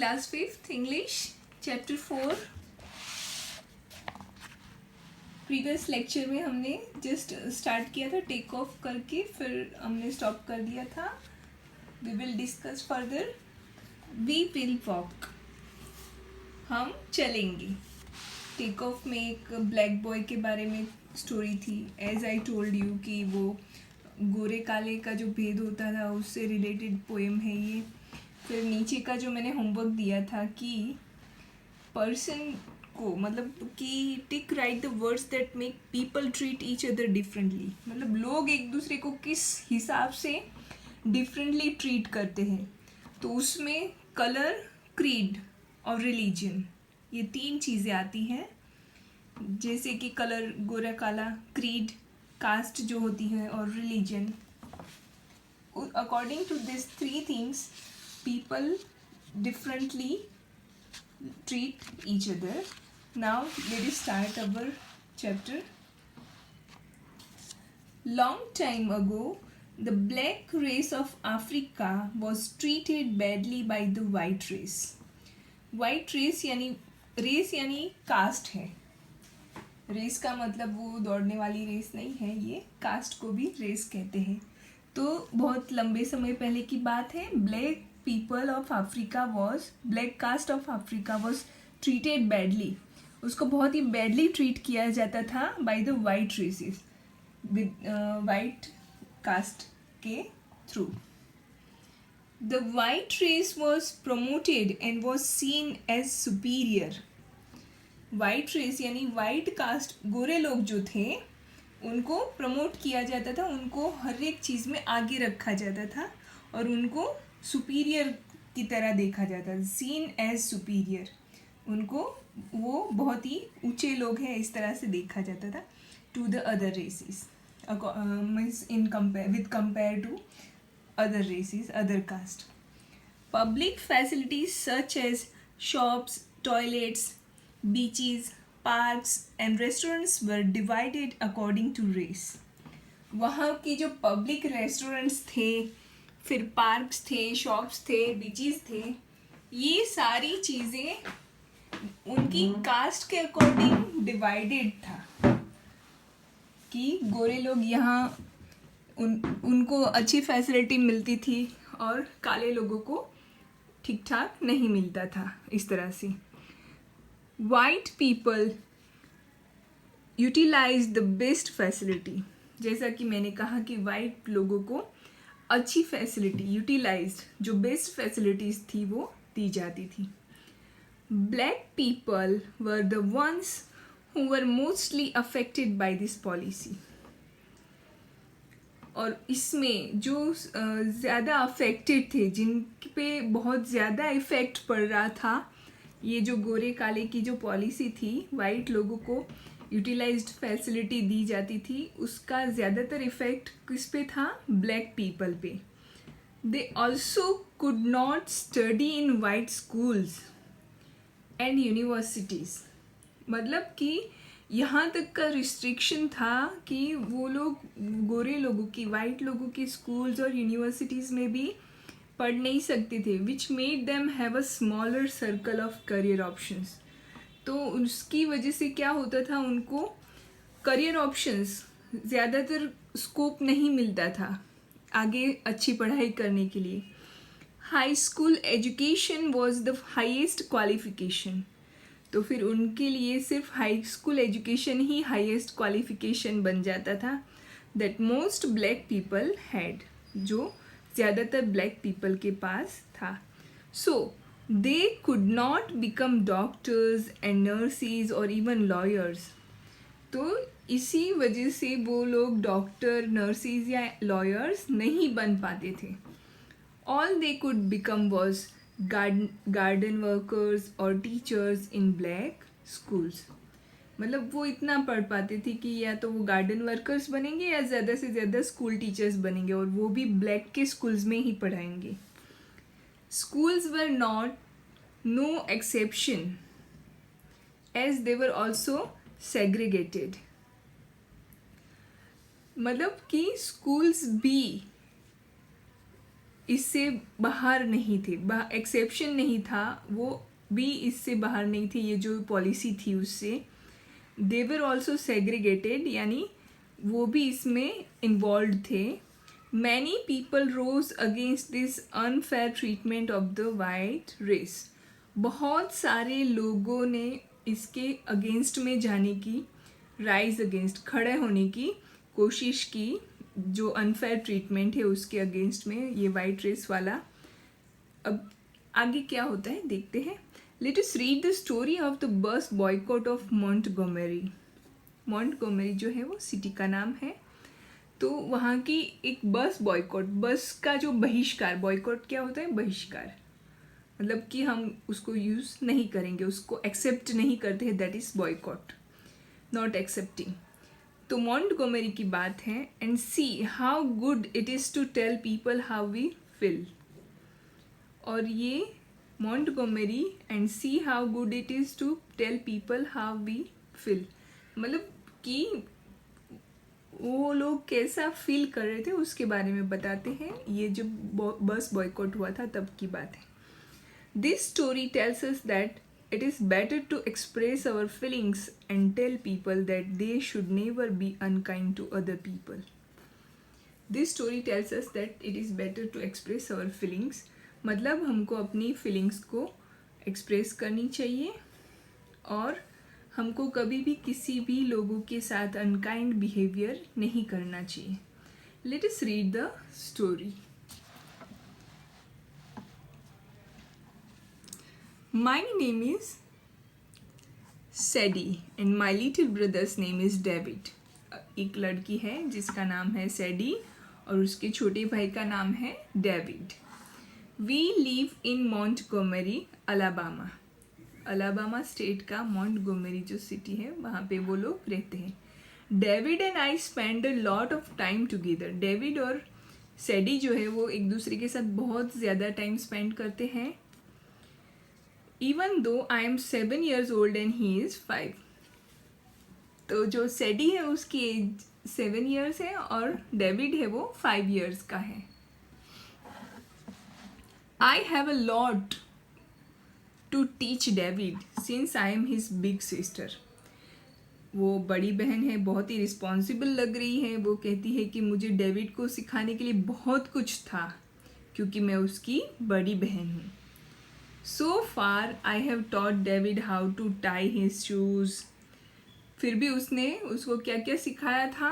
Class 5th English chapter 4। Previous lecture में हमने just start किया था टेक ऑफ करके, फिर हमने स्टॉप कर दिया था। We will discuss further. We will walk, हम चलेंगे। टेक ऑफ में एक ब्लैक बॉय के बारे में स्टोरी थी। एज आई टोल्ड यू कि वो गोरे काले का जो भेद होता था उससे रिलेटेड पोएम है ये। फिर नीचे का जो मैंने होमवर्क दिया था कि पर्सन को, मतलब कि टिक right the words that make people treat each other differently. मतलब लोग एक दूसरे को किस हिसाब से डिफरेंटली ट्रीट करते हैं। तो उसमें कलर, क्रीड और रिलीजन, ये तीन चीज़ें आती हैं। जैसे कि कलर गोरा काला, क्रीड कास्ट जो होती है, और religion. According to this three things people differently treat each other. Now let us start our chapter. Long time ago, the black race of Africa was treated badly by the white race. White race यानी cast है। Race का मतलब वो दौड़ने वाली race नहीं है, ये कास्ट को भी रेस कहते हैं। तो बहुत लंबे समय पहले की बात है। Black caste of Africa was treated badly. उसको बहुत ही बैडली ट्रीट किया जाता था by the white races, white caste के थ्रू। The white race was promoted and was seen as superior. White race यानी वाइट कास्ट, गोरे लोग जो थे उनको प्रमोट किया जाता था, उनको हर एक चीज़ में आगे रखा जाता था और उनको सुपीरियर की तरह देखा जाता था, सीन एज सुपीरियर। उनको वो बहुत ही ऊंचे लोग हैं इस तरह से देखा जाता था to the other races, means compare to other races, other caste. Public facilities such as shops, toilets, beaches, parks and restaurants were divided according to race. वहाँ की जो पब्लिक रेस्टोरेंट्स थे, फिर पार्क्स थे, शॉप्स थे, बीचेस थे, ये सारी चीज़ें उनकी कास्ट के अकॉर्डिंग डिवाइडेड था कि गोरे लोग यहाँ उनको अच्छी फैसिलिटी मिलती थी और काले लोगों को ठीक ठाक नहीं मिलता था। इस तरह से white people utilize the best facility. जैसा कि मैंने कहा कि वाइट लोगों को अच्छी फैसिलिटी, यूटिलाइज्ड, जो बेस्ट फैसिलिटीज़ थी वो दी जाती थी। Black people were the ones who were mostly affected by this policy. और इसमें जो ज़्यादा अफेक्टेड थे, जिन पे बहुत ज़्यादा इफ़ेक्ट पड़ रहा था, ये जो गोरे काले की जो पॉलिसी थी, वाइट लोगों को यूटिलाइज्ड फैसिलिटी दी जाती थी, उसका ज़्यादातर इफ़ेक्ट किस पे था? ब्लैक पीपल पे। They also could not study in white schools and universities. मतलब कि यहाँ तक का रिस्ट्रिक्शन था कि वो लोग गोरे लोगों की, वाइट लोगों की स्कूल्स और यूनिवर्सिटीज़ में भी पढ़ नहीं सकते थे, which made them have a smaller circle of career options. तो उसकी वजह से क्या होता था, उनको करियर ऑप्शंस, ज़्यादातर स्कोप नहीं मिलता था आगे अच्छी पढ़ाई करने के लिए। High school education was the highest qualification. तो फिर उनके लिए सिर्फ हाई स्कूल एजुकेशन ही हाईएस्ट क्वालिफिकेशन बन जाता था, that most black people had, जो ज़्यादातर ब्लैक पीपल के पास था। So they could not become doctors and nurses और इवन लॉयर्स। तो इसी वजह से वो लोग डॉक्टर, नर्सिस या लॉयर्स नहीं बन पाते थे। All they could become was garden workers और टीचर्स इन ब्लैक स्कूल्स। मतलब वो इतना पढ़ पाते थे कि या तो वो गार्डन वर्कर्स बनेंगे या ज़्यादा से ज़्यादा स्कूल टीचर्स बनेंगे, और वो भी ब्लैक के स्कूल्स में ही पढ़ाएंगे। Schools were not no exception as they were also segregated. मतलब कि स्कूल्स भी इससे बाहर नहीं थे, एक्सेप्शन नहीं था, वो भी इससे बाहर नहीं थे, ये जो पॉलिसी थी उससे। दे वर ऑल्सो सेग्रीगेटेड, यानी वो भी इसमें इन्वॉल्व थे। Many people rose against this unfair treatment of the white race. बहुत सारे लोगों ने इसके अगेंस्ट में जाने की, राइज अगेंस्ट, खड़े होने की कोशिश की, जो अनफेयर ट्रीटमेंट है उसके अगेंस्ट में, ये वाइट रेस वाला। अब आगे क्या होता है देखते हैं। Let us read the story of the bus boycott of Montgomery. Montgomery जो है वो सिटी का नाम है। तो वहाँ की एक बस बॉयकॉट, बस का जो बहिष्कार, बॉयकॉट क्या होता है, बहिष्कार, मतलब कि हम उसको यूज़ नहीं करेंगे, उसको एक्सेप्ट नहीं करते हैं, that is boycott, not accepting. तो मॉन्टगोमेरी की बात है। And see how good it is to tell people how we feel. और ये Montgomery and see how good it is to tell people how we feel, मतलब कि वो लोग कैसा फील कर रहे थे उसके बारे में बताते हैं। ये जब बस बॉयकॉट हुआ था तब की बात है। This story tells us that it is better to express our feelings and tell people that they should never be unkind to other people. This story tells us that it is better to express our feelings, मतलब हमको अपनी feelings को express करनी चाहिए और हमको कभी भी किसी भी लोगों के साथ अनकाइंड बिहेवियर नहीं करना चाहिए। Let us read the story. My name is Sadie and my little brother's name is David. एक लड़की है जिसका नाम है सैडी और उसके छोटे भाई का नाम है David. We live in Montgomery, Alabama. Alabama state का मॉन्टगोमेरी जो सिटी है वहाँ पे वो लोग रहते हैं। David and I spend a lot of time together. David और सैडी जो है वो एक दूसरे के साथ बहुत ज़्यादा टाइम स्पेंड करते हैं। Even though I am 7 years old and he is 5। तो जो सैडी है उसकी एज 7 years है और डेविड है वो 5 years का है। I have a lot to teach David since I am his big sister. वो बड़ी बहन है, बहुत ही रिस्पॉन्सिबल लग रही है। वो कहती है कि मुझे डेविड को सिखाने के लिए बहुत कुछ था क्योंकि मैं उसकी बड़ी बहन हूँ। So far I have taught David how to tie his shoes. फिर भी उसने उसको क्या क्या सिखाया था,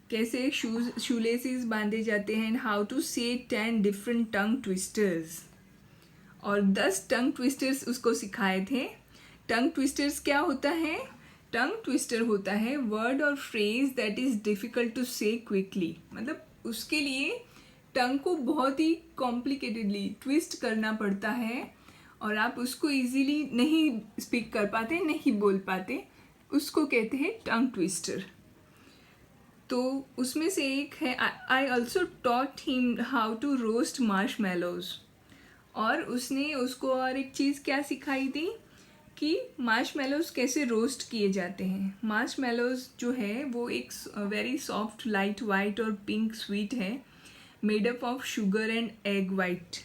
कैसे शूलेसेस बांधे जाते हैं, हाउ टू से 10 डिफरेंट टंग ट्विस्टर्स, और 10 टंग ट्विस्टर्स उसको सिखाए थे। टंग ट्विस्टर्स क्या होता है? टंग ट्विस्टर होता है वर्ड और phrase that is difficult to say quickly, मतलब उसके लिए टंग को बहुत ही कॉम्प्लिकेटेडली ट्विस्ट करना पड़ता है और आप उसको इजीली नहीं स्पीक कर पाते, नहीं बोल पाते, उसको कहते हैं टंग ट्विस्टर। तो उसमें से एक है I also taught him how to roast marshmallows. और उसने उसको और एक चीज़ क्या सिखाई थी कि मार्शमैलोज कैसे रोस्ट किए जाते हैं। मार्शमैलोज जो है वो एक वेरी सॉफ्ट लाइट वाइट और पिंक स्वीट है, made up of sugar and egg white.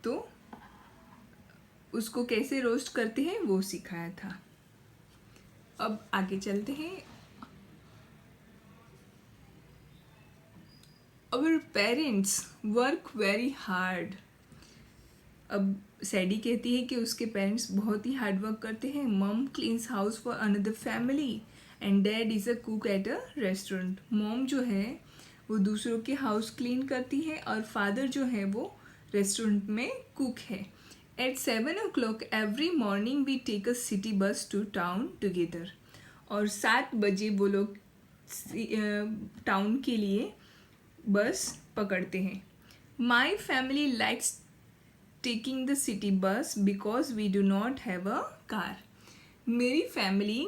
तो उसको कैसे रोस्ट करते हैं वो सिखाया था। अब आगे चलते हैं। Our parents work very hard. अब सैडी कहती है कि उसके पेरेंट्स बहुत ही हार्ड वर्क करते हैं। Mom cleans house for another family and dad is a cook at a restaurant. Mom जो है वो दूसरों के हाउस क्लीन करती है और फादर जो है वो रेस्टोरेंट में कुक है। At 7 o'clock every morning we take a city bus to town together. और 7 बजे वो लोग टाउन के लिए बस पकड़ते हैं। My family likes taking the city bus because we do not have a car. मेरी फैमिली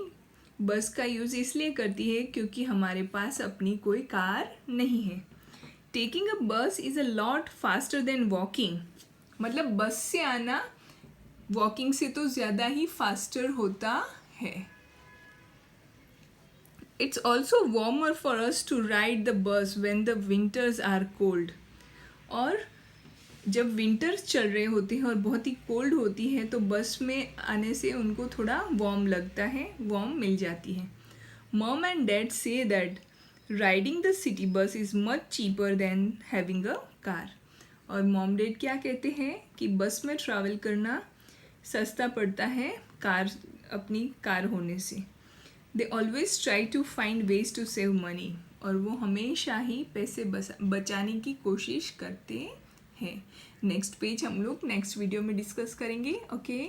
बस का यूज़ इसलिए करती है क्योंकि हमारे पास अपनी कोई कार नहीं है। टेकिंग अ बस is a lot faster than walking, मतलब बस से आना वॉकिंग से तो ज़्यादा ही फास्टर होता है। It's also warmer for us to ride the bus when the winters are cold. और जब विंटर्स चल रहे होते हैं और बहुत ही कोल्ड होती है तो बस में आने से उनको थोड़ा वार्म लगता है, वार्म मिल जाती है. Mom and dad say that riding the city बस is much cheaper than having a car. और मॉम डैड क्या कहते हैं कि बस में ट्रैवल करना सस्ता पड़ता है अपनी कार होने से. They always try to find ways to save money. और वो हमेशा ही पैसे बचाने की कोशिश करते हैं. नेक्स्ट पेज हम लोग नेक्स्ट वीडियो में डिस्कस करेंगे. ओके.